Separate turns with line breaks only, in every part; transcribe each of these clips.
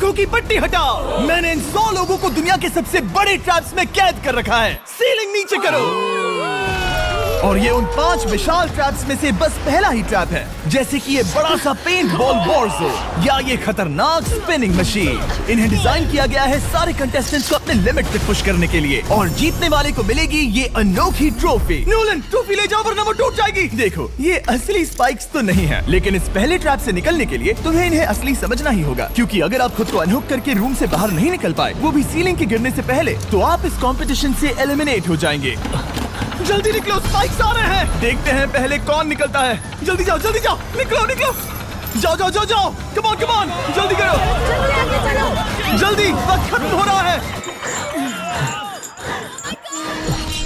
आंखों की पट्टी हटाओ। मैंने इन 100 लोगों को दुनिया के सबसे बड़े ट्रैप्स में कैद कर रखा है। सीलिंग नीचे करो। और ये उन 5 विशाल ट्रैप्स में से बस पहला ही ट्रैप है, जैसे कि ये बड़ा सा पेंट बॉल बोर्सो या ये खतरनाक स्पिनिंग मशीन। इन्हें डिजाइन किया गया है सारे कंटेस्टेंट्स को अपने लिमिट पे पुश करने के लिए, और जीतने वाले को मिलेगी ये अनोखी ट्रॉफी। नोलन, ट्रॉफी ले जाओ वरना वो टूट जाएगी। देखो, ये असली स्पाइक्स तो नहीं है, लेकिन इस पहले ट्रैप से निकलने के लिए तुम्हें इन्हें असली समझना ही होगा, क्योंकि अगर आप खुद को अनहुक करके रूम से बाहर नहीं निकल पाए, वो भी सीलिंग के गिरने से पहले, तो आप इस कॉम्पिटिशन से एलिमिनेट हो जाएंगे। जल्दी निकलो, स्पाइक्स आ रहे हैं। देखते हैं पहले कौन निकलता है। जल्दी जाओ, जल्दी जाओ, निकलो निकलो, जाओ जाओ जाओ जाओ, कम ऑन कम ऑन, जल्दी करो, जल्दी, वक्त खत्म हो रहा है।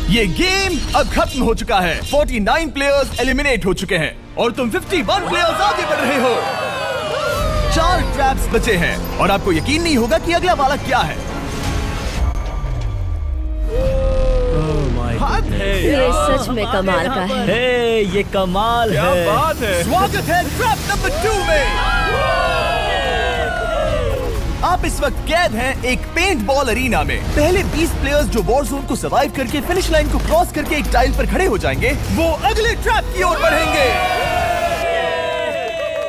ये गेम अब खत्म हो चुका है। 49 प्लेयर्स एलिमिनेट हो चुके हैं और तुम 51 प्लेयर्स आगे बढ़ रहे हो। 4 ट्रैप्स बचे हैं और आपको यकीन नहीं होगा कि अगला वाला क्या है।
ये सच में कमाल का है।
हे, ये कमाल है।
क्या बात है। स्वागत है ट्रैप नंबर 2 में। आप इस वक्त कैद हैं एक पेंट बॉल अरीना में। पहले 20 प्लेयर्स जो वॉर जोन को सर्वाइव करके फिनिश लाइन को क्रॉस करके एक टाइल पर खड़े हो जाएंगे, वो अगले ट्रैप की ओर बढ़ेंगे।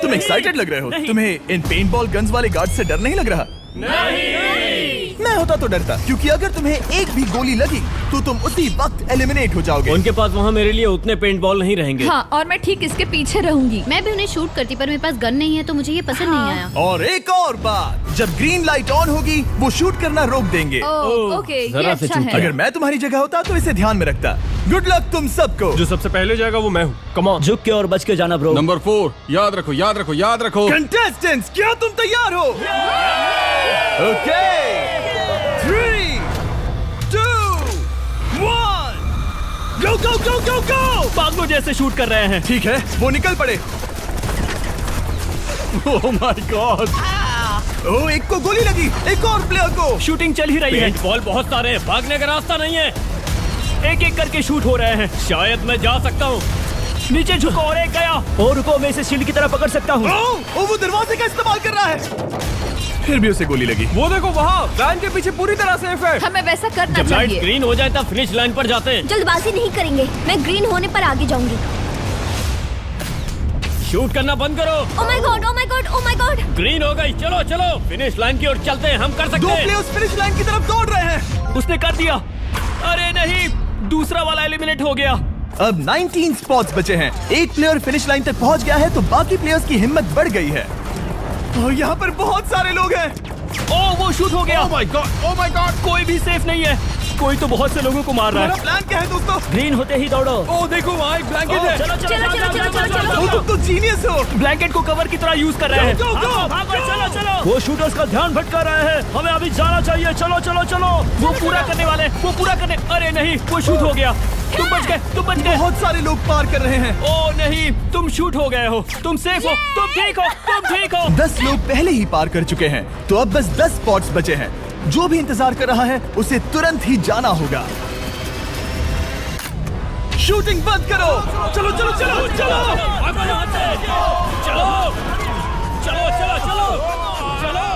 तुम एक्साइटेड लग रहे हो। तुम्हें इन पेंट बॉल गन्स वाले गार्ड से डर नहीं लग रहा? नहीं। मैं होता तो डरता, क्योंकि अगर तुम्हें एक भी गोली लगी तो तुम उसी वक्त एलिमिनेट हो जाओगे।
उनके पास वहाँ मेरे लिए उतने पेंट बॉल नहीं रहेंगे।
हाँ, और मैं ठीक इसके पीछे रहूंगी।
मैं भी उन्हें शूट करती, पर मेरे पास गन नहीं है तो मुझे ये पसंद नहीं आया।
और एक और बात, जब ग्रीन लाइट ऑन होगी वो शूट करना रोक देंगे।
ओके, ये अच्छा है।
अगर मैं तुम्हारी जगह होता तो इसे ध्यान में रखता। गुड लक तुम सबको।
जो सबसे पहले जाएगा वो मैं हूँ। कम ऑन,
झुक के और बच के जाना ब्रो।
नंबर 4, याद रखो याद रखो याद रखो।
कंटेस्टेंट्स, क्या तुम तैयार हो? ओके, 3, 2, 1, गो गो गो गो गो।
पागलों जैसे शूट कर रहे हैं।
ठीक है, वो निकल पड़े।
ओह माय गॉड।
ओह, एक को गोली लगी, एक और प्लेयर को।
शूटिंग चल ही रही है। पेंट बॉल बहुत सारे हैं, भागने का रास्ता नहीं है। एक एक करके शूट हो रहे हैं। शायद मैं जा सकता हूँ। नीचे झुको और एक गया। और रुको, मैं इसे शील्ड की तरह पकड़ सकता हूँ।
ओह, वो दरवाजे का इस्तेमाल कर रहा है। फिर भी उसे गोली लगी।
वो देखो वहाँ, लाइन के पीछे पूरी तरह सेफ है।
हमें वैसा करना
जब लाइट
चाहिए।
ग्रीन हो जाए तब फिनिश लाइन पर जाते हैं।
जल्दबाजी नहीं करेंगे, मैं ग्रीन होने पर आगे जाऊंगी।
शूट करना बंद करो।
ओह my God, oh my God, oh my God.
Green हो गई, चलो चलो फिनिश लाइन की ओर चलते हैं। हम कर सकते
2
हैं।
प्लेयर्स फिनिश लाइन की तरफ दौड़ रहे हैं।
उसने कर दिया। अरे नहीं, दूसरा वाला एलिमिनेट हो गया।
अब 19 स्पॉट्स बचे हैं। एक प्लेयर फिनिश लाइन तक पहुंच गया है तो बाकी प्लेयर्स की हिम्मत बढ़ गई है। और यहाँ पर बहुत सारे लोग हैं।
ओह, वो शूट हो गया।
ओह my God, oh my God.
कोई भी सेफ नहीं है। कोई तो बहुत से लोगों को मार रहा
हमारा
है।
प्लान क्या है दोस्तों?
ग्रीन होते ही दौड़ो।
ओह देखो वहाँ एक ब्लैंकेट है।
चलो चलो चलो चलो चलो चलो।
वो तुम तो जीनियस हो।
ब्लैंकेट को कवर की तरह यूज कर रहे हैं।
go, go,
भागो, भागो, चलो चलो। वो शूटर्स का ध्यान भटका रहे हैं। हमें अभी जाना चाहिए। चलो चलो चलो। वो पूरा करने वाले, वो पूरा करने। अरे नहीं, वो शूट हो गया। तुम बच गए, तुम बच गए।
बहुत सारे लोग पार कर रहे हैं।
ओह नहीं, तुम शूट हो गए हो। तुम सेफ हो, तुम ठीक हो, तुम ठीक हो।
10 लोग पहले ही पार कर चुके हैं, तो अब बस 10 स्पॉट्स बचे हैं। जो भी इंतजार कर रहा है उसे तुरंत ही जाना होगा। शूटिंग बंद करो। चलो चलो चलो चलो।
भागो यहाँ से। चलो चलो चलो चलो चलो।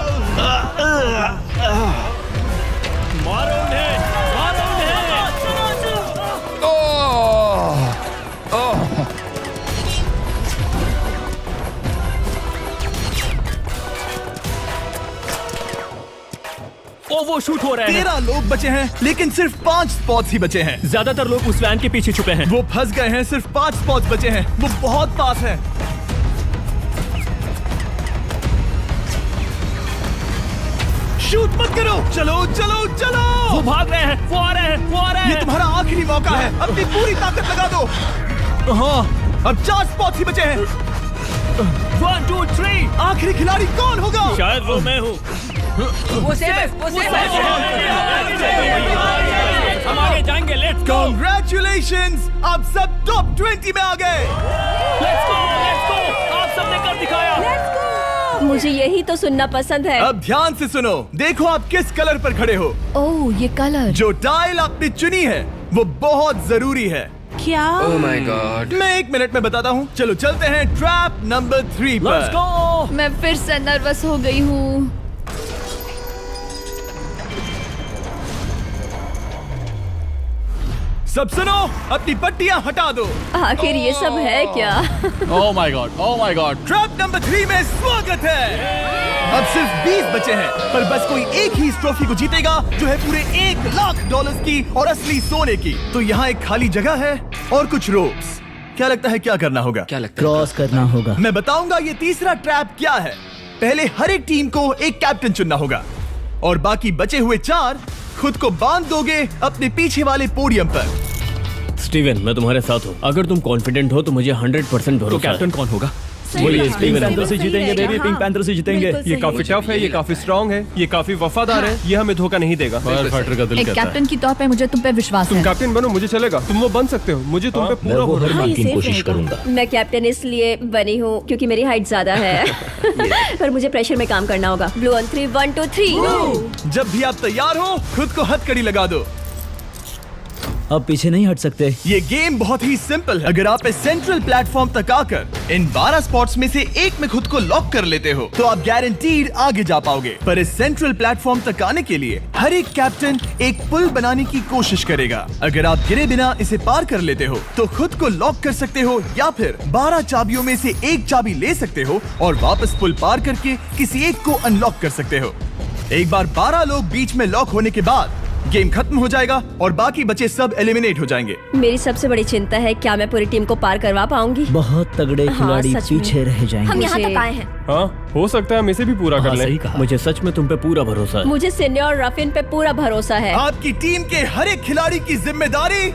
मारो उन्हें, मारो उन्हें। ओ, वो शूट हो रहे हैं।
13 लोग बचे हैं, लेकिन सिर्फ 5 स्पॉट्स ही बचे हैं।
ज्यादातर लोग उस वैन के पीछे छुपे हैं।
वो फंस गए हैं। सिर्फ 5 स्पॉट्स बचे हैं। वो बहुत पास है। शूट मत करो। चलो चलो चलो।
वो भाग रहे हैं, वो आ रहे हैं, वो आ रहे हैं।
ये तुम्हारा आखिरी मौका है। अपनी पूरी ताकत लगा दो। हाँ, अब 4 स्पॉट्स ही बचे हैं।
1 2 3।
आखिरी खिलाड़ी कौन होगा?
शायद वो मैं हूँ।
वो सेफ है, वो सेफ है।
हम आगे जाएंगे। Let's go.
Congratulations! आप सब टॉप 20 में आ गए।
Let's go, let's go. आप सबने कर दिखाया।
मुझे यही तो सुनना पसंद है।
अब ध्यान से सुनो। देखो आप किस कलर पर खड़े हो।
ओह, ये कलर।
जो टाइल आपने चुनी है वो बहुत जरूरी है।
क्या?
ओह माय गॉड।
मैं 1 मिनट में बताता हूँ। चलो चलते हैं ट्रैप नंबर 3
लेट्स
पर।
गो।
मैं फिर से नर्वस हो गई हूँ।
सब सुनो, अपनी पट्टियां हटा दो।
आखिर ये सब है क्या?
ओह माय गॉड।
ट्रैप नंबर 3 में स्वागत है। अब सिर्फ 20 बचे हैं, पर बस कोई एक ही इस ट्रॉफी को जीतेगा जो है पूरे $1,00,000 की और असली सोने की। तो यहाँ एक खाली जगह है और कुछ रोप्स। क्या लगता है क्या करना होगा?
क्या लगता है?
क्रॉस करना होगा।
मैं बताऊंगा ये तीसरा ट्रैप क्या है। पहले हर एक टीम को एक कैप्टन चुनना होगा और बाकी बचे हुए 4 खुद को बांध दोगे अपने पीछे वाले पोडियम पर।
स्टीवन, मैं तुम्हारे साथ हूँ। अगर तुम कॉन्फिडेंट हो तो मुझे 100% भरोसा है।
तो कैप्टन कौन होगा?
बोलिए, पिंक पैंथर से जीतेंगे बेबी, पिंक पैंथर से जीतेंगे।
ये काफी टफ है, ये काफी स्ट्रांग है, ये काफी वफादार है, ये हमें धोखा नहीं देगा।
फाइटर का दिल
एक
कहता है।
कैप्टन की तौर पे मुझे तुम पे विश्वास
तुम
है।
कैप्टन बनो, मुझे चलेगा। तुम वो बन सकते हो, मुझे तुम पे पूरा भरोसा
हाँ,
है।
ये
की
safe
कोशिश
रहेगा।
करूंगा।
मैं कैप्टन इसलिए बनी हूँ क्योंकि मेरी हाइट ज्यादा है। पर मुझे प्रेशर में काम करना होगा। Blue on 3, 1 2 3।
जब भी आप तैयार हो खुद को हथकड़ी लगा दो।
अब पीछे नहीं हट सकते।
ये गेम बहुत ही सिंपल है। अगर आप इस सेंट्रल प्लेटफॉर्म तक आकर इन 12 स्पॉट्स में से एक में खुद को लॉक कर लेते हो तो आप गारंटीड आगे जा पाओगे। पर इस सेंट्रल प्लेटफॉर्म तक आने के लिए हर एक कैप्टन एक पुल बनाने की कोशिश करेगा। अगर आप गिरे बिना इसे पार कर लेते हो तो खुद को लॉक कर सकते हो या फिर 12 चाबियों में से एक चाबी ले सकते हो और वापस पुल पार करके किसी एक को अनलॉक कर सकते हो। एक बार 12 लोग बीच में लॉक होने के बाद गेम खत्म हो जाएगा और बाकी बचे सब एलिमिनेट हो जाएंगे।
मेरी सबसे बड़ी चिंता है क्या मैं पूरी टीम को पार करवा पाऊंगी?
बहुत तगड़े खिलाड़ी
सच में।
पीछे रह जाएंगे।
हम यहाँ मुझे- तक आए हैं।
हाँ, हो सकता है हम इसे भी पूरा कर लें।
सही कहा। मुझे सच में तुम पे पूरा भरोसा है।
मुझे सीनियर रफिन पे पूरा भरोसा है।
आपकी टीम के हर एक खिलाड़ी की जिम्मेदारी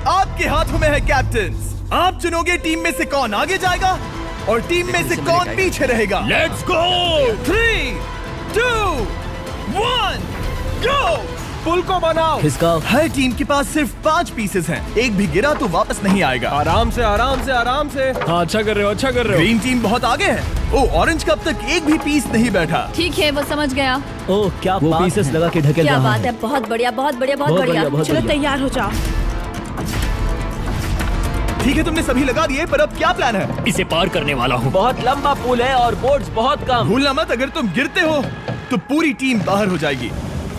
आपके हाथों में है कैप्टन। आप चुनोगे टीम में से कौन आगे जाएगा और टीम में से कौन पीछे रहेगा।
Let's go.
3 2 1 गो।
पुल को बनाओ।
खिसकाओ।
हर टीम के पास सिर्फ 5 पीसेस हैं। एक भी गिरा तो वापस नहीं आएगा।
आराम से, आराम से, आराम से।
हाँ, अच्छा कर रहे हो, अच्छा कर रहे
ग्रीन टीम बहुत आगे है। ओ, ऑरेंज का अब तक एक भी पीस नहीं बैठा।
ठीक है, वो समझ गया।
हो। ओह, क्या वो पीसेस लगा के ढकेल
क्या
रहा
बात है, बहुत बढ़िया, बहुत बढ़िया, बहुत
बहुत
बढ़िया।
बढ़िया, बहुत
चलो
बढ़िया।
तैयार हो जाओ।
ठीक है, तुमने सभी लगा दिए, पर अब क्या प्लान है?
इसे पार करने वाला हूँ। बहुत लंबा पुल है और बोर्ड्स बहुत कम।
भूलना मत, अगर तुम गिरते हो तो पूरी टीम बाहर हो जाएगी।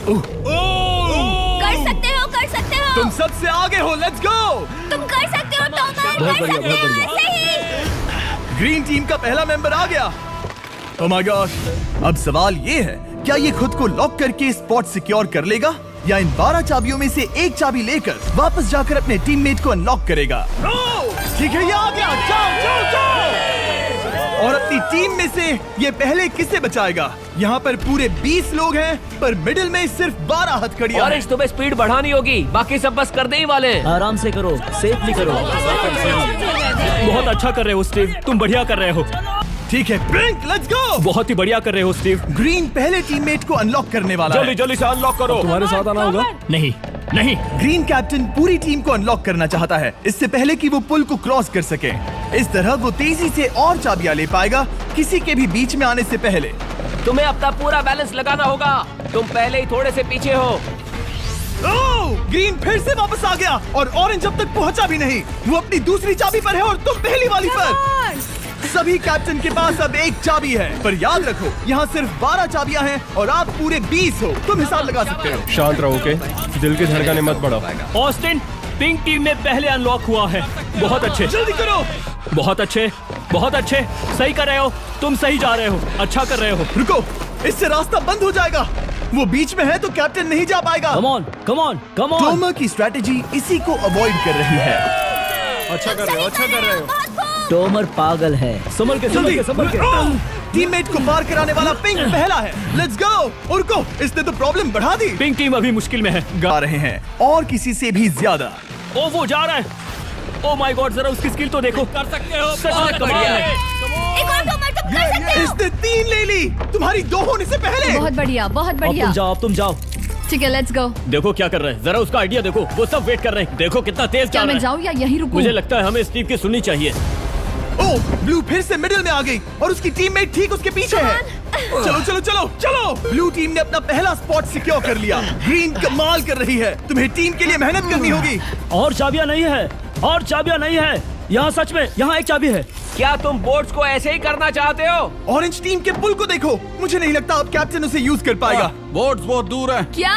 कर सकते हो, कर सकते हो।
तुम सबसे आगे हो। Let's go.
तुम कर सकते हो टॉमर,
बहुत
कर
बढ़िया,
सकते
बहुत
हो
बढ़िया।
ऐसे ही।
ग्रीन टीम का पहला मेंबर आ गया। ओह माय गॉड। अब सवाल ये है, क्या ये खुद को लॉक करके स्पॉट सिक्योर कर लेगा या इन 12 चाबियों में से एक चाबी लेकर वापस जाकर अपने टीममेट को अनलॉक करेगा? ठीक है, ये आ गया। जाओ जाओ जाओ। और अपनी टीम में से ये पहले किसे बचाएगा? यहाँ पर पूरे 20 लोग हैं, पर मिडिल में सिर्फ 12 हथकड़ियां हैं।
तुम्हें स्पीड बढ़ानी होगी, बाकी सब बस करने ही वाले। आराम से करो, सेफली करो। बहुत अच्छा कर रहे हो स्टीव, तुम बढ़िया कर रहे हो।
ठीक है, ब्लिंक, लेट्स गो।
बहुत ही बढ़िया कर रहे हो स्टीव।
ग्रीन पहले टीममेट को अनलॉक करने वाला है।
जल्दी से अनलॉक करो।
तुम्हारे साथ आना होगा।
नहीं नहीं,
ग्रीन कैप्टन पूरी टीम को अनलॉक करना चाहता है इससे पहले कि वो पुल को क्रॉस कर सके। इस तरह वो तेजी से और चाबियां ले पाएगा किसी के भी बीच में आने से पहले।
तुम्हें अपना पूरा बैलेंस लगाना होगा। तुम पहले ही थोड़े से पीछे हो।
ओह, ग्रीन फिर से वापस आ गया और ऑरेंज अब तक पहुंचा भी नहीं। वो अपनी दूसरी चाबी पर है और तुम पहली वाली पर। सभी कैप्टन के पास अब एक चाबी है, पर याद रखो यहाँ सिर्फ 12 चाबियां हैं और आप पूरे 20 हो। तुम हिसाब लगा सकते हो।
शांत रहो, ओके? दिल की धड़कनें मत बढ़ाओ।
ऑस्टिन, पिंक टीम में पहले अनलॉक हुआ है। बहुत अच्छे,
जल्दी करो।
बहुत अच्छे, बहुत अच्छे। सही कर रहे हो, तुम सही जा रहे हो, अच्छा कर रहे हो।
रुको, इससे रास्ता बंद हो जाएगा। वो बीच में है तो कैप्टन नहीं जा पाएगा।
Come on, come on, come on.
Tomar की स्ट्रेटेजी इसी को अवॉइड कर रही है।
अच्छा कर रहे हो, अच्छा कर रहे हो।
टोमर पागल है। संभल के, संभल के, संभल के।
टीममेट को पार कराने वाला पिंक पहला है। Let's go. रुको, इसने तो प्रॉब्लम बढ़ा दी।
पिंक टीम अभी मुश्किल में है।
गा रहे हैं और किसी से भी ज्यादा।
ओ, वो जा रहा है। ओ माय गॉड, जरा उसकी स्किल तो देखो। कर सकते हो, सच में कमाल है।
एक और टॉमर, तुम कर सकते हो।
इसने 3 ले ली, तुम्हारी 2 होने से पहले।
बहुत बढ़िया, बहुत
अब
बढ़िया।
तुम जाओ, अब तुम जाओ।
ठीक है, लेट्स गो।
देखो क्या कर रहे हैं, जरा उसका आइडिया देखो। वो सब वेट कर रहे हैं। देखो कितना तेज
क्या
जा रहा
मैं
है।
जाऊँ या यहीं रुकूं?
मुझे लगता है हमें स्टीव की सुननी चाहिए।
ओह, ब्लू फिर से मिडिल में आ गई और उसकी टीममेट ठीक उसके पीछे है। चलो चलो चलो चलो। ब्लू टीम ने अपना पहला स्पॉट सिक्योर कर लिया। ग्रीन कमाल कर रही है। तुम्हें टीम के लिए मेहनत करनी होगी।
और चाबियां नहीं है, और चाबियां नहीं है। यहाँ सच में, यहाँ एक चाबी है। क्या तुम बोट्स को ऐसे ही करना चाहते हो?
ऑरेंज टीम के पुल को देखो। मुझे नहीं लगता अब कैप्टन उसे यूज कर पाएगा।
बोर्ड्स बहुत दूर है।
क्या?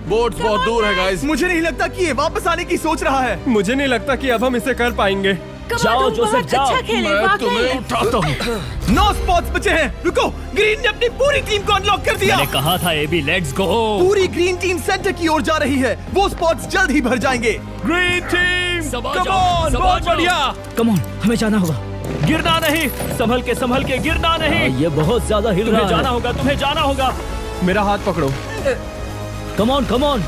बोट्स बहुत दूर है गाइस।
मुझे नहीं लगता कि ये वापस आने की सोच रहा है।
मुझे नहीं लगता कि अब हम इसे कर पाएंगे।
जाओ जोसेफ जाओ।
अच्छा खेले
मैं तुम्हें उठाता हूँ।
9 स्पॉट्स बचे हैं। रुको, ग्रीन ने अपनी पूरी टीम को अनलॉक कर दिया।
मैंने कहा था एबी, लेट्स गो।
पूरी ग्रीन टीम सेंटर की ओर जा रही है। वो स्पॉट्स जल्द ही भर जाएंगे।
ग्रीन टीम,
सबा
कम
जाओ,
ऑन,
सबा
बहुत
जाओ।
बढ़िया।
कम ऑन, हमें जाना होगा। गिरना नहीं, संभल के गिरना नहीं। ये बहुत ज्यादा हिल रहा है। जाना होगा, तुम्हें जाना होगा।
मेरा हाथ पकड़ो।
कम ऑन कम ऑन।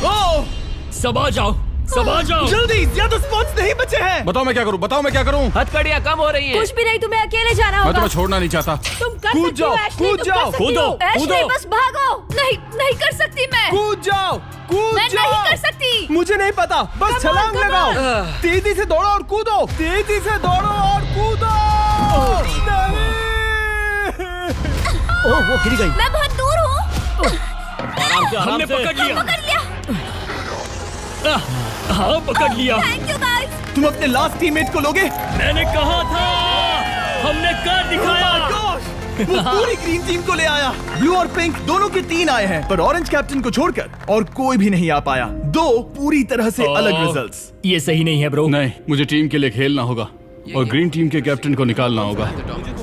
ओह,
सबा जाओ, सबा जाओ।
जल्दी, ज्यादा स्पॉट्स नहीं बचे हैं।
बताओ मैं क्या करूँ, बताओ मैं क्या करूँ।
हथकड़ियाँ कम हो रही है।
कुछ भी नहीं, तुम्हें अकेले जाना
मैं
होगा।
तुम्हें छोड़ना नहीं चाहता।
तुम कर
कूद
सकती हो,
जाओ,
एशली,
कूद
तुम
जाओ,
कर सकती
कूदो,
हो। एशली,
कूदो।
बस भागो। नहीं, नहीं कर सकती मैं।
कूद जाओ, कूद
मैं
जाओ।
नहीं कर सकती।
मुझे नहीं पता, बस
Come on,
छलांग
come
लगाओ।
on।
तेजी से दौड़ो और कूदो, तेजी से दौड़ो और कूदो। नहीं।
ओह, वो गिर गई।
मैं बहुत दूर हूँ।
हमने पकड़ लिया।
पकड़ लिया।
हाँ, पकड़ लिया।
Thank you guys.
तुम अपने लास्ट टीममेट को लोगे?
मैंने कहा था, हमने कर दिखाया।
वो पूरी ग्रीन टीम को ले आया। ब्लू और पिंक दोनों के 3 आए हैं, पर ऑरेंज कैप्टन को छोड़कर और कोई भी नहीं आ पाया। 2 पूरी तरह से अलग रिजल्ट्स।
ये सही नहीं है ब्रो।
नहीं, मुझे टीम के लिए खेलना होगा और ग्रीन टीम के कैप्टन को निकालना होगा।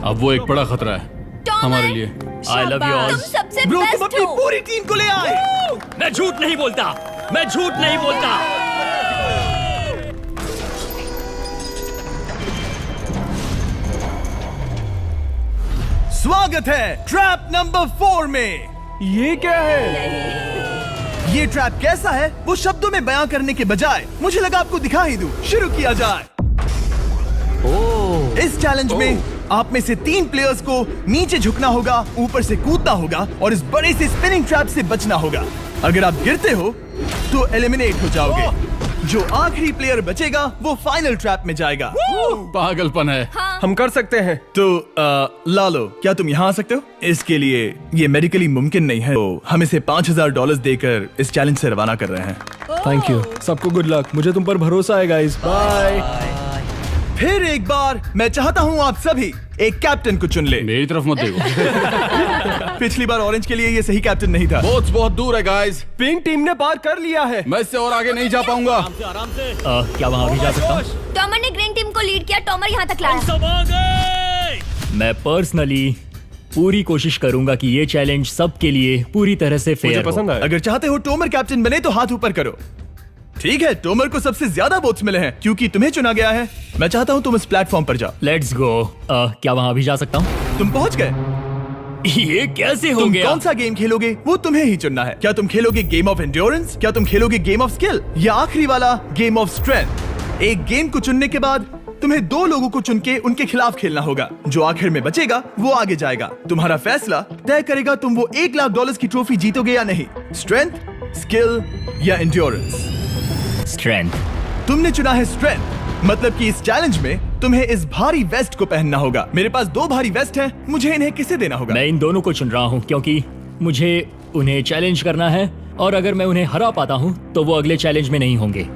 अब वो एक बड़ा खतरा है हमारे लिए।
I love you all.
तुम सबसे
ब्रो, तुम
बेस्ट
अपनी
हो।
पूरी टीम को ले आए।
मैं झूठ नहीं बोलता, मैं झूठ नहीं बोलता।
स्वागत है ट्रैप नंबर 4 में।
ये क्या है?
ये ट्रैप कैसा है वो शब्दों में बयां करने के बजाय मुझे लगा आपको दिखा ही दूं। शुरू किया जाए। इस चैलेंज में आप में से 3 प्लेयर्स को नीचे झुकना होगा, ऊपर से कूदना होगा और इस बड़े से स्पिनिंग ट्रैप से बचना होगा। अगर आप गिरते हो तो एलिमिनेट हो जाओगे। जो आखिरी प्लेयर बचेगा वो फाइनल ट्रैप में जाएगा।
पागलपन है।
हम कर सकते हैं।
तो लालो, क्या तुम यहाँ आ सकते हो? इसके लिए ये मेडिकली मुमकिन नहीं है, तो हम इसे $5000 देकर इस चैलेंज से रवाना कर रहे हैं।
Thank you. सबको गुड लक। मुझे तुम पर भरोसा है गाइस। बाय।
फिर एक बार मैं चाहता हूँ आप सभी एक कैप्टन को चुन ले।
मेरी तरफ मत देखो।
पिछली बार ऑरेंज के लिए ये सही कैप्टन नहीं था।
बोट्स बहुत दूर है गाइस।
पिंक टीम ने पार कर लिया है।
मैं इससे और आगे नहीं जा पाऊंगा।
आराम से। क्या वहाँ भी जा सकता हूँ?
टॉमर ने ग्रीन टीम को लीड किया, टॉमर यहाँ तक लाया।
सब आ गए। मैं पर्सनली पूरी कोशिश करूंगा कि ये चैलेंज सबके लिए पूरी तरह से
मुझे
फेयर
पसंद
हो।
आया।
अगर चाहते हो टोमर कैप्टन बने तो हाथ ऊपर करो। ठीक है, टोमर को सबसे ज्यादा वोट्स मिले हैं क्योंकि तुम्हें चुना गया है। मैं चाहता हूँ तुम इस प्लेटफॉर्म पर जाओ।
Let's go. क्या वहाँ भी जा सकता हूँ?
तुम पहुँच गए।
ये कैसे हो
तुम
गया?
कौन सा गेम खेलोगे वो तुम्हें ही चुनना है। क्या तुम खेलोगे गेम ऑफ एंड्योरेंस, क्या तुम खेलोगे गेम ऑफ स्किल, या आखिरी वाला गेम ऑफ स्ट्रेंथ? एक गेम को चुनने के बाद तुम्हें 2 लोगों को चुन के उनके खिलाफ खेलना होगा। जो आखिर में बचेगा वो आगे जाएगा। तुम्हारा फैसला तय करेगा तुम वो $1,00,000 की ट्रॉफी जीतोगे या नहीं। स्ट्रेंथ, स्किल या एंड्योरेंस।
स्ट्रेंथ।
तुमने चुना है स्ट्रेंथ, मतलब कि इस चैलेंज में तुम्हें इस भारी वेस्ट को पहनना होगा। मेरे पास 2 भारी वेस्ट हैं, मुझे इन्हें किसे देना होगा?
मैं इन दोनों को चुन रहा हूँ क्योंकि मुझे उन्हें चैलेंज करना है और अगर मैं उन्हें हरा पाता हूँ तो वो अगले चैलेंज में नहीं होंगे।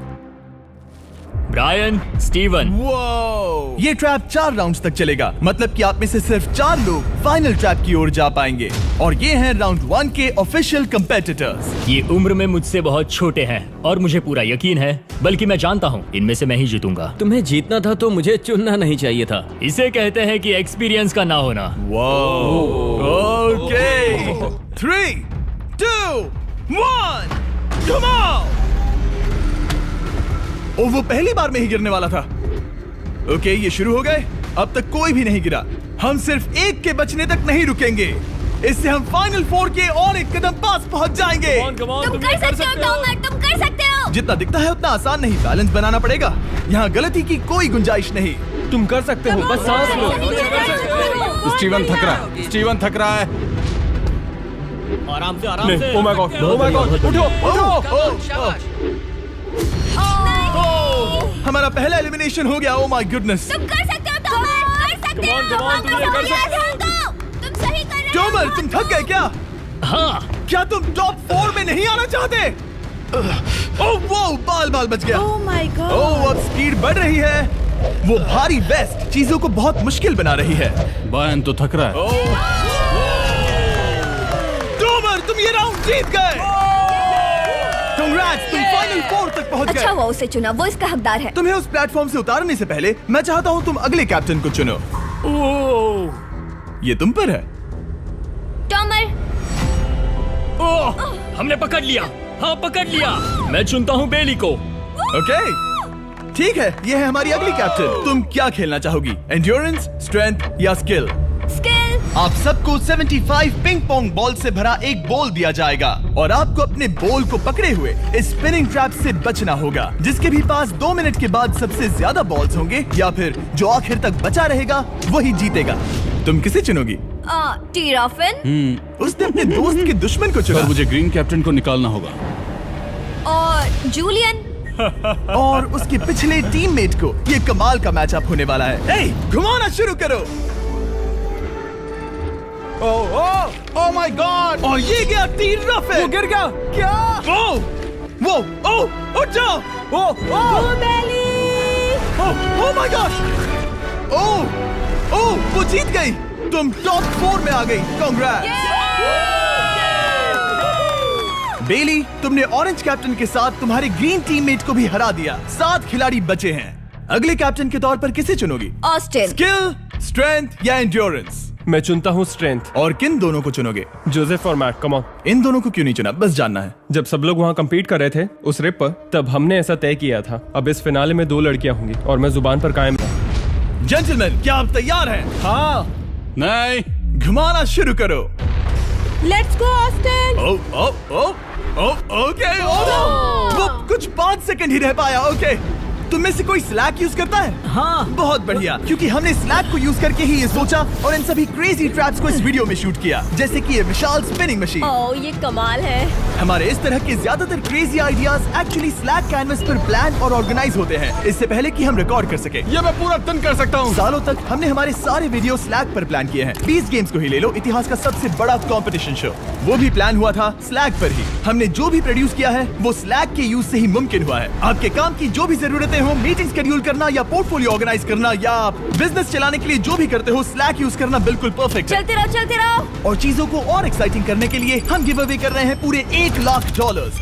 Brian, Steven.
वो ये ट्रैप 4 राउंड्स तक चलेगा, मतलब कि आप में से सिर्फ 4 लोग फाइनल ट्रैप की ओर जा पाएंगे और ये हैं राउंड 1 के ऑफिशियल कंपेटिटर्स।
ये उम्र में मुझसे बहुत छोटे हैं और मुझे पूरा यकीन है, बल्कि मैं जानता हूँ इनमें से मैं ही जीतूंगा।
तुम्हें जीतना था तो मुझे चुनना नहीं चाहिए था।
इसे कहते हैं कि एक्सपीरियंस का ना होना।
Okay, 3, 2, 1, come on. ओ, वो पहली बार में ही गिरने वाला था। ओके, ये शुरू हो गए। अब तक कोई भी नहीं गिरा। हम सिर्फ एक के बचने तक नहीं रुकेंगे। इससे हम फाइनल 4 के और एक कदम पास पहुंच जाएंगे।
तुम कर सकते हो टॉमर, तुम कर सकते हो।
जितना दिखता है उतना आसान नहीं, बैलेंस बनाना पड़ेगा। यहाँ गलती की कोई गुंजाइश नहीं।
तुम कर सकते हो, बस सांस लो।
स्टीवन थक रहा है। स्टीवन थक रहा है।
आराम से, आराम
नहीं,
से।
oh my God, oh my God, उठो, उठो।
हमारा पहला एलिमिनेशन हो गया। Oh my goodness.
तुम कर सकते हो टॉमर, कर सकते हो। तुम सही कर रहे हो।
टॉमर, तुम थक गए क्या?
हाँ।
क्या तुम टॉप 4 में नहीं आना चाहते? ओह वो बाल बच गया।
ओह माय गॉड।
ओह, अब स्पीड बढ़ रही है। वो भारी वेस्ट चीजों को बहुत मुश्किल बना रही है।
बायन तो थक रहा है।
टॉमर, तुम ये राउंड जीत गए। Congrats, तुम फाइनल 4 तक पहुंच गए।
अच्छा हुआ उसे चुना, वो इसका हकदार है।
तुम्हें उस प्लेटफॉर्म से उतारने से पहले मैं चाहता हूँ तुम अगले कैप्टन को चुनो। ये तुम पर है।
टॉमर।
ओह, हमने पकड़ लिया। हाँ, पकड़ लिया। मैं चुनता हूँ बेली को।
ओके, ठीक है, ये है हमारी अगली कैप्टन। तुम क्या खेलना चाहोगी, एंड्योरेंस, स्ट्रेंथ या स्किल?
स्किल।
आप सबको 75 पिंग पोंग बॉल से भरा एक बॉल दिया जाएगा और आपको अपने बॉल को पकड़े हुए इस स्पिनिंग ट्रैप से बचना होगा। जिसके भी पास 2 मिनट के बाद सबसे ज्यादा बॉल्स होंगे या फिर जो आखिर तक बचा रहेगा वही जीतेगा। तुम किसे चुनोगी?
टीराफिन।
उसने अपने दोस्त के दुश्मन को चुना।
पर मुझे ग्रीन कैप्टन को निकालना होगा।
और जूलियन।
और उसके पिछले टीममेट को। ये कमाल का मैचअप होने वाला है। ए, घुमाना शुरू करो।
ओह माय गॉड!
और ये गया टीराफिन।
वो गिर गया। क्या?
वो उठ जाओ। Oh my gosh! ओह, वो जीत गई। तुम टॉप 4 में आ गई। कांग्रेट्स। बेली, तुमने ऑरेंज कैप्टन के साथ तुम्हारे ग्रीन टीममेट को भी हरा दिया। 7 खिलाड़ी बचे हैं। अगले कैप्टन के तौर पर किसे चुनोगी?
ऑस्टिन।
स्किल, स्ट्रेंथ या एंड्योरेंस?
मैं चुनता हूँ स्ट्रेंथ।
और किन दोनों को चुनोगे?
जोसेफ और मैट, कम ऑन।
इन दोनों को क्यों नहीं चुना, बस जानना है।
जब सब लोग वहाँ कम्पीट कर रहे थे उस रिप पर, तब हमने ऐसा तय किया था। अब इस फिनाले में 2 लड़कियां होंगी और मैं जुबान पर कायम था।
जेंटलमैन, क्या आप तैयार हैं?
हाँ।
नहीं,
घुमाना शुरू करो।
Let's go Austin.
ओके। वो कुछ 5 सेकंड ही रह पाया। ओके, तुम में से कोई स्लैक यूज करता है?
हाँ।
बहुत बढ़िया, क्योंकि हमने स्लैक को यूज करके ही ये सोचा और इन सभी क्रेजी ट्रैप्स को इस वीडियो में शूट किया, जैसे कि ये विशाल स्पिनिंग मशीन।
ओह, ये कमाल है।
हमारे इस तरह के ज्यादातर crazy ideas actually slack canvas पर प्लान और ऑर्गेनाइज होते हैं, इससे पहले कि हम रिकॉर्ड कर सके।
ये मैं पूरा टन कर सकता हूँ।
सालों तक हमने हमारे सारे वीडियो स्लैक पर प्लान किए हैं। 20 गेम्स को ही ले लो, इतिहास का सबसे बड़ा कंपटीशन शो, वो भी प्लान हुआ था स्लैक पर ही। हमने जो भी प्रोड्यूस किया है वो स्लैक के यूज से ही मुमकिन हुआ है। आपके काम की जो भी जरूरतें हो, मीटिंग शेड्यूल करना या पोर्टफोलियो ऑर्गेनाइज करना या बिजनेस चलाने के लिए जो भी करते हो, स्लैक यूज करना बिल्कुल परफेक्ट है।
चलते रहो।
और चीजों को और एक्साइटिंग करने के लिए हम गिव अवे कर रहे हैं पूरे $1 लाख,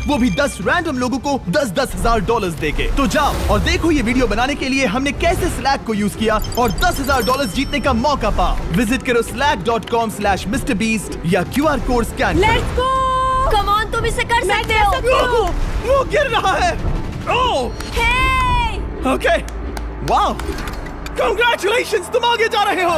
वो भी 10 रैंडम लोगों को $10,000 देके। तो जाओ और देखो ये वीडियो बनाने के लिए हमने कैसे स्लैक को यूज किया और $10,000 जीतने का मौका पाओ। विजिट करो slack.com/MrBeast या QR code scan.
Let's go. Come on, तुम इसे कर सकते हो।
वो गिर रहा है। ओह, ओके, वाओ, कांग्रेचुलेशंस, तुम आगे जा रहे हो।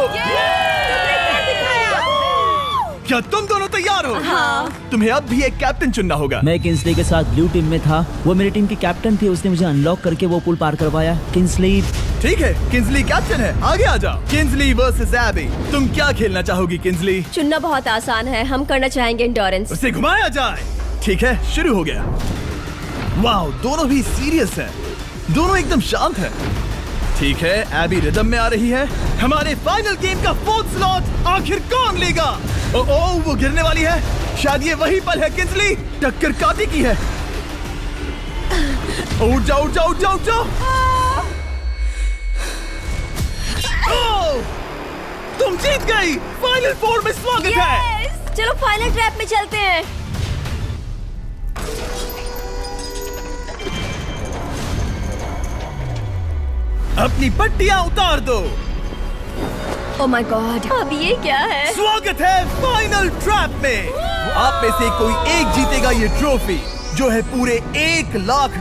क्या तुम दोनों तैयार हो?
हाँ।
तुम्हें अब भी एक कैप्टन चुनना होगा।
मैं किंग्सली के साथ ब्लू टीम में था। वो मेरी टीम की कैप्टन थी, उसने मुझे अनलॉक करके वो पुल पार करवाया। किंग्सली।
ठीक है, किंग्सली कैप्टन है, आगे आ जाओ। किंग्सली वर्सेस एबी, तुम क्या खेलना चाहोगी किंग्सली?
चुनना बहुत आसान है, हम करना चाहेंगे एंड्योरेंस।
उसे घुमाया जाए। ठीक है, शुरू हो गया। वाओ, दोनों भी सीरियस हैं, दोनों एकदम शांत हैं। ठीक है, एबी रिदम में आ रही है। हमारे फाइनल गेम का 4th स्लॉट आखिर कौन लेगा? ओह, वो गिरने वाली है। शायद ये वही पल है किंग्सली, टक्कर काटी की है। उठ जाओ, उठ जाओ, उठ जाओ, उठ जाओ। ओह, तुम जीत गई। फाइनल 4 में स्वागत है।
चलो फाइनल ट्रैप में चलते हैं।
अपनी पट्टियां उतार दो।
ओह माय गॉड, अब ये क्या है?
स्वागत है फाइनल ट्रैप में। आप में से कोई एक जीतेगा ये ट्रॉफी, जो है पूरे $1 लाख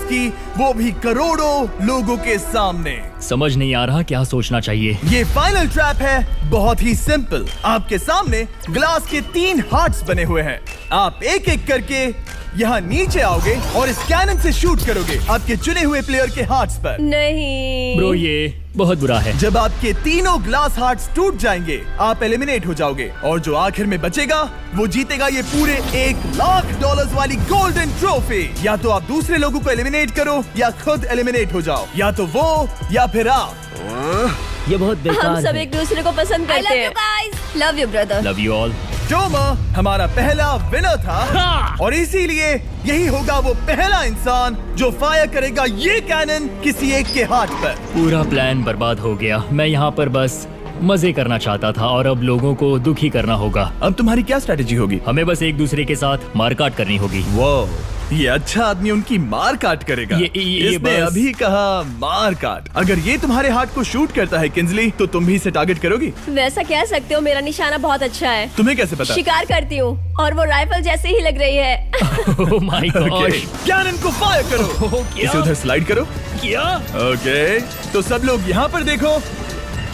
की, वो भी करोड़ों लोगों के सामने।
समझ नहीं आ रहा क्या सोचना चाहिए।
ये फाइनल ट्रैप है, बहुत ही सिंपल। आपके सामने ग्लास के 3 हार्ट्स बने हुए हैं। आप एक एक करके यहाँ नीचे आओगे और इस कैनन से शूट करोगे आपके चुने हुए प्लेयर के हार्ट्स पर।
नहीं
ब्रो, ये बहुत बुरा है।
जब आपके तीनों ग्लास हार्ट्स टूट जाएंगे, आप एलिमिनेट हो जाओगे और जो आखिर में बचेगा वो जीतेगा ये पूरे $1 लाख वाली गोल्डन ट्रॉफी। या तो आप दूसरे लोगों को एलिमिनेट करो या खुद एलिमिनेट हो जाओ, या तो वो या फिर आप।
ये बहुत बेकार
हम सब
है।
एक दूसरे को पसंद करते हैं। Love you brother.
Love you all.
Toma हमारा पहला विनर था और इसीलिए यही होगा वो पहला इंसान जो फायर करेगा ये कैनन किसी एक के हाथ पर।
पूरा प्लान बर्बाद हो गया। मैं यहाँ पर बस मजे करना चाहता था और अब लोगों को दुखी करना होगा।
अब तुम्हारी क्या स्ट्रेटेजी होगी?
हमें बस एक दूसरे के साथ मारकाट करनी होगी।
वो ये अच्छा आदमी उनकी मार काट करेगा। इसने
बस-
अभी कहा मार काट। अगर ये तुम्हारे हार्ट को शूट करता है किंजली, तो तुम भी इसे टारगेट करोगी?
वैसा कह सकते हो, मेरा निशाना बहुत अच्छा है।
तुम्हें कैसे पता?
शिकार करती हूँ और वो राइफल जैसे ही लग रही है।
ओह माय गॉड।
कैनन को फायर करो। इसे उधर स्लाइड करो।
क्या?
ओके, तो सब लोग यहाँ पर देखो।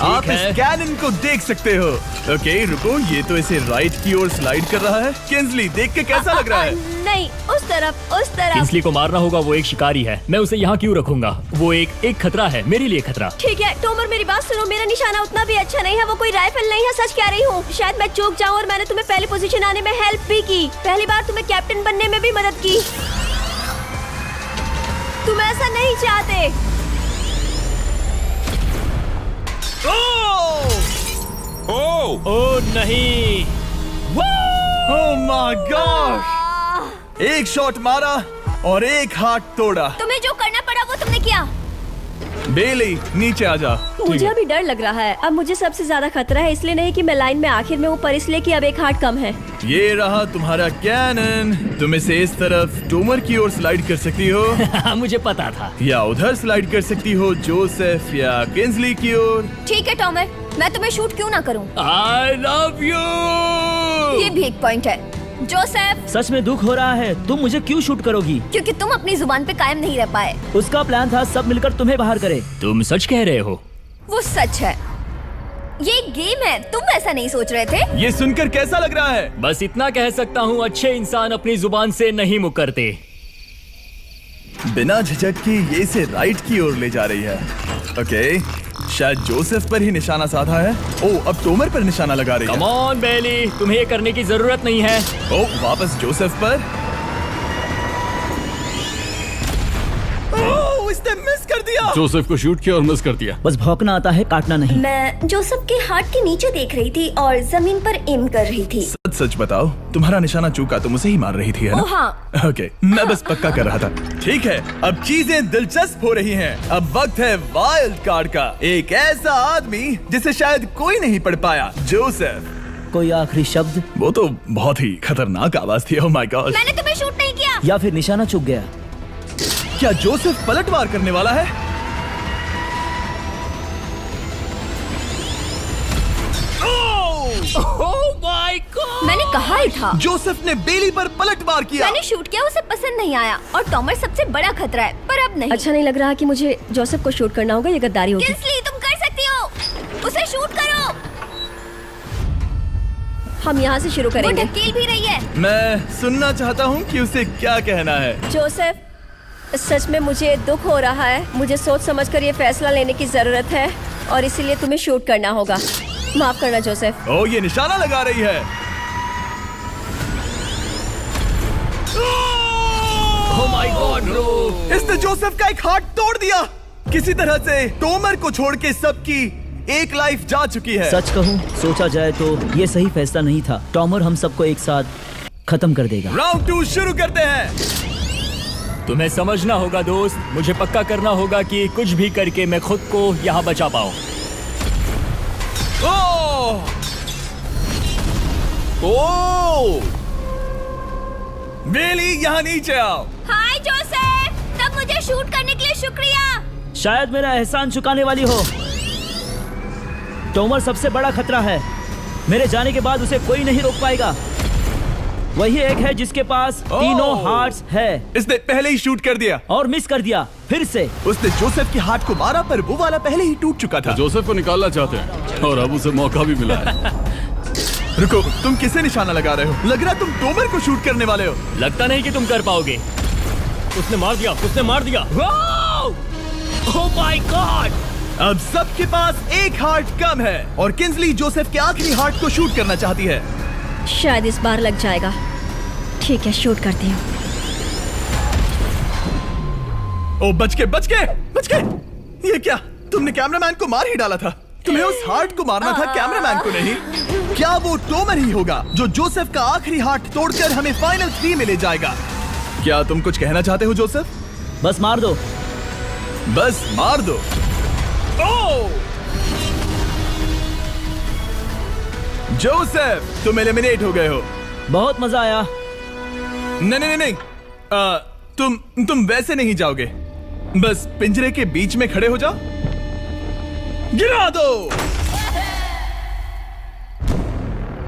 आप इस
है।
कैनन को देख सकते हो। ओके, रुको, ये तो इसे राइट की ओर स्लाइड कर रहा है। किंजली, देख के कैसा लग रहा है?
नहीं, उस तरफ, उस तरफ।
किंसली को मारना होगा, वो एक शिकारी है। मैं उसे यहाँ क्यों रखूंगा? वो एक खतरा है, मेरे लिए खतरा।
ठीक है टोमर, मेरी बात सुनो, मेरा निशाना उतना भी अच्छा नहीं है, वो कोई राइफल नहीं है, सच कह रही हूँ। शायद मैं चूक जाऊँ और मैंने तुम्हें पहली पोजीशन आने में हेल्प भी की, पहली बार तुम्हें कैप्टन बनने में भी मदद की। तुम ऐसा नहीं चाहते।
ओह नहीं।
ओह माय गॉड! एक शॉट मारा और एक हाथ तोड़ा।
तुम्हें जो करना पड़ा वो तुमने किया।
बेली, नीचे आ जा।
मुझे अभी डर लग रहा है। अब मुझे सबसे ज्यादा खतरा है, इसलिए नहीं कि मैं लाइन में आखिर में हूँ, पर इसलिए कि अब एक हार्ट कम है।
ये रहा तुम्हारा कैनन। तुम इसे इस तरफ टोमर की ओर स्लाइड कर सकती हो
मुझे पता था।
या उधर स्लाइड कर सकती हो जोसेफ या किंजली की ओर।
ठीक है टॉमर, मैं तुम्हें शूट क्यों ना करूं?
I love you.
ये भी एक पॉइंट है। जोसेफ,
सच में दुख हो रहा है। तुम मुझे क्यों शूट करोगी?
क्योंकि तुम अपनी जुबान पे कायम नहीं रह पाए।
उसका प्लान था सब मिलकर तुम्हें बाहर करे।
तुम सच कह रहे हो?
वो सच है। ये एक गेम है, तुम ऐसा नहीं सोच रहे थे?
ये सुनकर कैसा लग रहा है?
बस इतना कह सकता हूँ, अच्छे इंसान अपनी जुबान से नहीं मुकरते।
बिना झिझक की ये इसे राइट की ओर ले जा रही है। ओके, शायद जोसेफ पर ही निशाना साधा है। ओह, अब टोमर पर निशाना लगा रही है।
कम ऑन बेली, तुम्हें ये करने की जरूरत नहीं है।
ओह, वापस जोसेफ पर। ओह, इसने मिस कर दिया।
जोसेफ को शूट किया और मिस कर दिया।
बस भौंकना आता है, काटना नहीं।
मैं जोसेफ के हार्ट के नीचे देख रही थी और जमीन पर एम कर रही थी।
सच सच बताओ, तुम्हारा निशाना चूका, तुम उसे ही मार रही थी, है ना?
ओह हाँ।
ओके, मैं बस पक्का कर रहा था। ठीक है, अब चीजें दिलचस्प हो रही हैं। अब वक्त है वाइल्ड कार्ड का। एक ऐसा आदमी जिसे शायद कोई नहीं पढ़ पाया, जोसेफ।
कोई आखिरी शब्द?
वो तो बहुत ही खतरनाक आवाज थी। ओह माय गॉड!
मैंने तुम्हें शूट नहीं किया।
या फिर निशाना चूक गया?
क्या जोसेफ पलटवार करने वाला है?
ओह माय गॉड!
मैंने कहा ही था।
जोसेफ ने बेली पर पलटवार किया।
मैंने शूट किया, उसे पसंद नहीं आया और टॉमर सबसे बड़ा खतरा है, पर अब नहीं।
अच्छा नहीं लग रहा कि मुझे जोसेफ को शूट करना होगा, ये गद्दारी होगी।
किंसली, तुम कर सकती हो, उसे शूट करो।
हम यहाँ से शुरू
वो
करेंगे।
ढकेल भी रही है।
मैं सुनना चाहता हूँ कि उसे क्या कहना है।
जोसेफ, सच में मुझे दुख हो रहा है। मुझे सोच समझकर ये फैसला लेने की जरूरत है और इसीलिए तुम्हें शूट करना होगा। माफ करना जोसेफ।
ओह, ये निशाना लगा रही है।
ओह माय गॉड ब्रो!
इसने जोसेफ का एक हाथ तोड़ दिया। किसी तरह से टोमर को छोड़ के सबकी एक लाइफ जा चुकी है।
सच कहूँ, सोचा जाए तो ये सही फैसला नहीं था। टॉमर हम सबको एक साथ खत्म कर देगा।
राउंड 2 शुरू करते हैं।
तुम्हें समझना होगा दोस्त, मुझे पक्का करना होगा कि कुछ भी करके मैं खुद को यहाँ बचा पाऊँ।
ओह! ओह! बेली, यहाँ नीचे आओ।
हाय जोसेफ, तब मुझे शूट करने के लिए शुक्रिया।
शायद मेरा एहसान चुकाने वाली हो। टोमर सबसे बड़ा खतरा है। मेरे जाने के बाद उसे कोई नहीं रोक पाएगा। वही एक है जिसके पास तीनों हार्ट्स है।
इसने पहले ही शूट कर दिया
और मिस कर दिया फिर से।
उसने जोसेफ के हाथ को मारा, पर वो वाला पहले ही टूट चुका था।
जोसेफ को निकालना चाहते हैं और अब उसे मौका भी मिला है।
रुको, तुम किसे निशाना लगा रहे हो? लग रहा तुम टोमर को शूट करने वाले हो।
लगता नहीं कि तुम कर पाओगे। उसने मार दिया, उसने मार दिया। Oh my God!
अब सबके पास एक हार्ट कम है और किंजली जोसेफ के आखिरी हार्ट को शूट करना चाहती है।
शायद इस बार लग जाएगा। ठीक है, शूट करती हूँ।
ओ, बच के! ये क्या? तुमने कैमरामैन को मार ही डाला था। तुम्हें उस हार्ट को मारना था, कैमरामैन को नहीं। क्या वो टोमर ही होगा जो जोसेफ का आखिरी हार्ट तोड़कर हमें फाइनल 3 में ले जाएगा? क्या तुम कुछ कहना चाहते हो जोसेफ?
बस मार दो।
बस मार दो। ओह! जोसेफ, तुम एलिमिनेट हो गए हो।
बहुत मजा आया।
नहीं नहीं नहीं, तुम वैसे नहीं जाओगे। बस पिंजरे के बीच में खड़े हो जाओ। गिरा दो।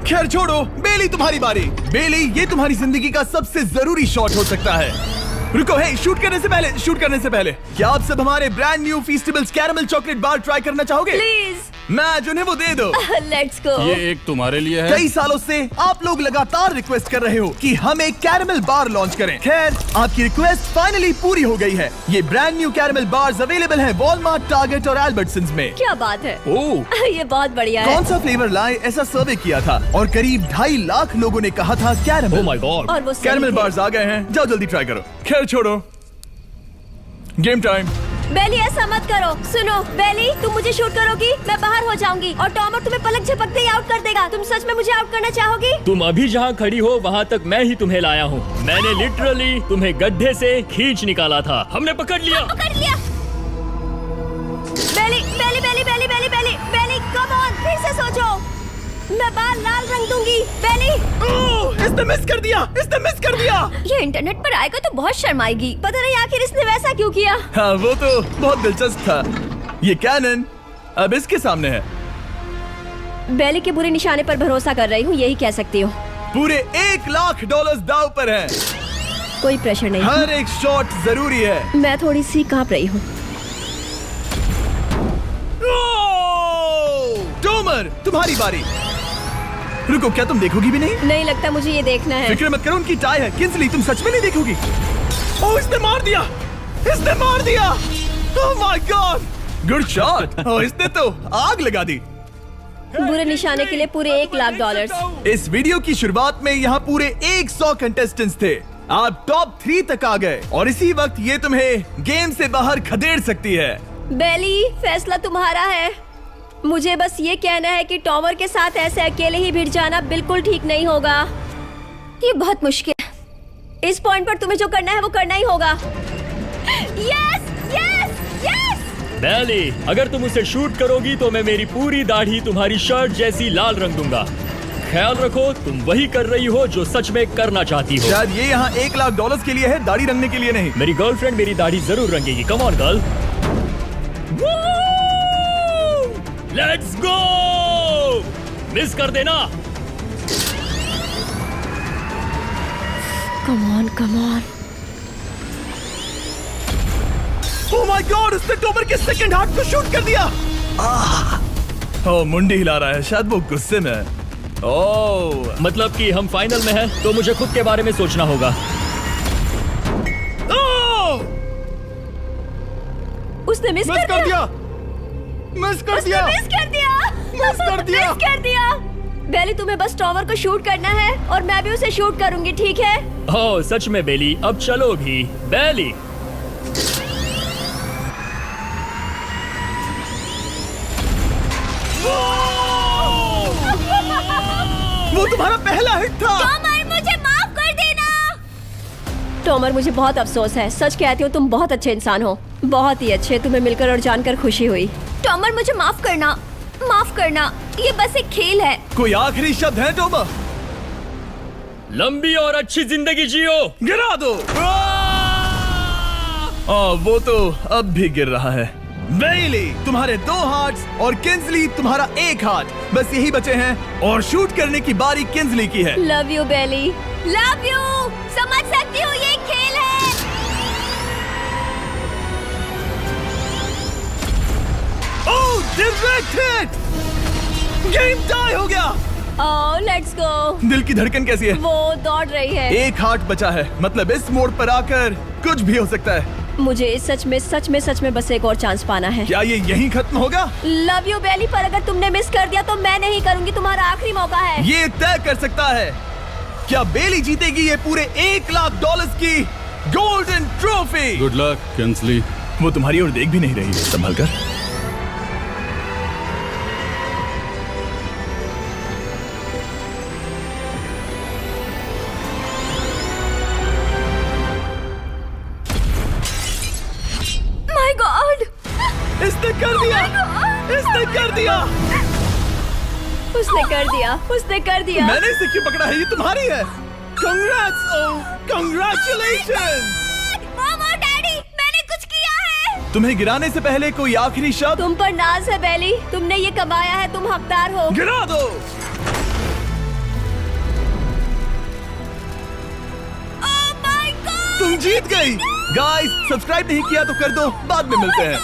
खैर छोड़ो, बेली तुम्हारी बारी। बेली, ये तुम्हारी जिंदगी का सबसे जरूरी शॉट हो सकता है। रुको, हे, शूट करने से पहले क्या आप सब हमारे brand new Feastables caramel chocolate bar try करना चाहोगे?
प्लीज।
मैं उन्हें वो दे दो।
Let's go.
ये एक तुम्हारे लिए है।
कई सालों से आप लोग लगातार रिक्वेस्ट कर रहे हो कि हम एक कैरेमल बार लॉन्च करें। खैर, आपकी रिक्वेस्ट फाइनली पूरी हो गई है। ये brand new caramel bars available हैं वॉलमार्ट, टारगेट और अल्बर्टसन्स में।
क्या बात है।
ओह,
ये बहुत बढ़िया है।
कौन सा फ्लेवर लाए, ऐसा सर्वे किया था और करीब 2.5 लाख लोगों ने कहा था कैरेमल।
Oh my God.
और वो सही
कैरेमल
थे।
बार्स आ गए हैं, जाओ जल्दी ट्राई करो। खैर छोड़ो, गेम टाइम।
बेली, ऐसा मत करो। सुनो बेली, तुम मुझे शूट करोगी, मैं बाहर हो जाऊंगी और टॉमर तुम्हें पलक झपकते ही आउट कर देगा। तुम सच में मुझे आउट करना चाहोगी?
तुम अभी जहाँ खड़ी हो वहाँ तक मैं ही तुम्हें लाया हूँ। मैंने लिटरली तुम्हें गड्ढे से खींच निकाला था। हमने पकड़ लिया।
पकड़ लिया। बेली बेली बेली बेली बेली बेली बेली, कम ऑन, फिर से सोचो। मैं बाल लाल रंग दूंगी। बेली,
इसने मिस कर दिया।
ये इंटरनेट पर आएगा तो बहुत शर्माएगी।
पता नहीं आखिर इसने वैसा क्यों किया।
हाँ, वो तो बहुत दिलचस्प था। ये कैनन अब इसके सामने है।
बेली के बुरे निशाने पर भरोसा कर रही हूँ, यही कह सकती हूँ।
पूरे $1 लाख दाव पर है।
कोई प्रेशर नहीं।
हर एक शॉट जरूरी है।
मैं थोड़ी सी कांप रही हूँ।
टॉमर, तुम्हारी बारी। रुको, क्या तुम देखोगी भी नहीं?
नहीं लगता मुझे ये देखना है।
फिक्र मत करो, उनकी टाई है। किंसली, तुम सच में नहीं देखोगी? ओह, इसने मार दिया। Oh my God, good shot. Oh, इसने तो आग लगा दी।
बुरे निशाने के लिए पूरे $1 लाख।
इस वीडियो की शुरुआत में यहाँ पूरे 100 कंटेस्टेंट्स थे। आप टॉप 3 तक आ गए और इसी वक्त ये तुम्हें गेम से बाहर खदेड़ सकती है।
बेली, फैसला तुम्हारा है। मुझे बस ये कहना है कि टॉमर के साथ ऐसे अकेले ही भिड़ जाना बिल्कुल ठीक नहीं होगा।
ये बहुत मुश्किल है।
इस पॉइंट पर तुम्हें जो करना है वो करना ही होगा। Yes yes yes.
बेली, अगर तुम उसे शूट करोगी तो मैं मेरी पूरी दाढ़ी तुम्हारी शर्ट जैसी लाल रंग दूंगा। ख्याल रखो, तुम वही कर रही हो जो सच में करना चाहती हो।
शायद ये यहाँ $1 लाख के लिए है, दाढ़ी रंगने के लिए नहीं।
मेरी गर्लफ्रेंड मेरी दाढ़ी जरूर रंगेगी। Come on girl, let's go. Miss कर देना।
Come on come on.
Oh my God, उसने टॉमर के सेकंड हार्ट को शूट कर दिया। ओह, मुंडी हिला रहा है, शायद वो गुस्से में है। ओह,
मतलब कि हम फाइनल में हैं, तो मुझे खुद के बारे में सोचना होगा।
उसने मिस कर दिया।
मिस कर दिया।
बेली, तुम्हें बस टॉमर को शूट करना है और मैं भी उसे शूट करूंगी, ठीक है?
ओह सच में बेली, अब चलो भी। बेली,
वो तुम्हारा पहला हिट था।
टॉमर, मुझे माफ कर देना। टॉमर, मुझे बहुत अफसोस है। सच कहती हूँ, तुम बहुत अच्छे इंसान हो, बहुत ही अच्छे। तुम्हें मिलकर और जानकर खुशी हुई।
टॉमर, मुझे माफ करना, माफ करना। ये बस एक खेल है।
कोई आखिरी शब्द है टॉमर?
लंबी और अच्छी जिंदगी जियो।
गिरा दो। वो तो अब भी गिर रहा है। बेली, तुम्हारे 2 हार्ट्स और किंसली तुम्हारा 1 हार्ट। बस यही बचे हैं और शूट करने की बारी किंसली की है।
Love you Bailey.
Love you. समझ सकती हूँ, ये खेल है।
Oh, direct hit. Game tie हो गया।
Oh, let's go.
दिल की धड़कन कैसी है?
वो दौड़ रही है।
1 हार्ट बचा है, मतलब इस मोड़ पर आकर कुछ भी हो सकता है।
मुझे सच में बस एक और चांस पाना है।
क्या ये यहीं खत्म होगा?
लव यू बेली, पर अगर तुमने मिस कर दिया तो मैं नहीं करूंगी। तुम्हारा आखिरी मौका है।
ये तय कर सकता है क्या बेली जीतेगी ये पूरे $1 लाख की golden trophy.
Good luck Kinsley.
वो तुम्हारी ओर देख भी नहीं रही है, संभल कर।
माय गॉड,
इसने कर दिया। इसने कर दिया।
उसने कर दिया, उसने कर दिया।
मैंने इसे क्यों पकड़ा है? ये तुम्हारी है। Congrats! Oh, congratulations!
मॉम और डैडी, मैंने कुछ किया है।
तुम्हें गिराने से पहले कोई आखिरी शब्द?
तुम पर नाज है बेली, तुमने ये कमाया है, तुम हकदार हो।
गिरा दो।
Oh my God!
तुम जीत गई। गाइस, सब्सक्राइब नहीं किया तो कर दो, बाद में मिलते हैं।